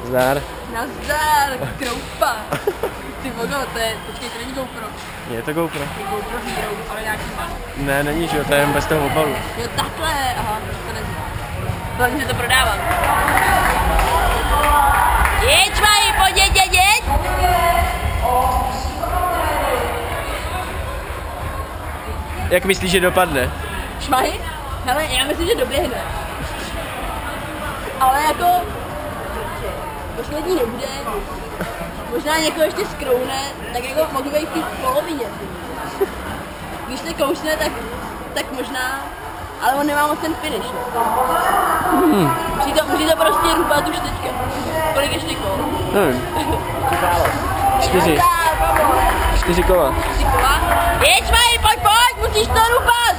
Zdar. Nazdar, kroupa. Ty vogo, počkej, to není GoPro. Je to GoPro? Je GoPro Hero, ale nějaký má. Ne, není, že jo, to je jen bez toho obalu. Jo, takhle, aha, to neznám. Hlavně, že to prodávám. Jeď, mají, pojď, jeď. Jak myslíš, že dopadne? Šmahy? Hele, já myslím, že doběhne. Ale jako... poslední nebude. Možná někoho ještě skroune, tak jako mohl být v polovině. Když se kousne, tak možná, ale on nemá moc ten finish. Musí to prostě rubat už teďka. Kolik ještě kol? Čtyři kola. Jeď, mají, pojď, musíš to rubat!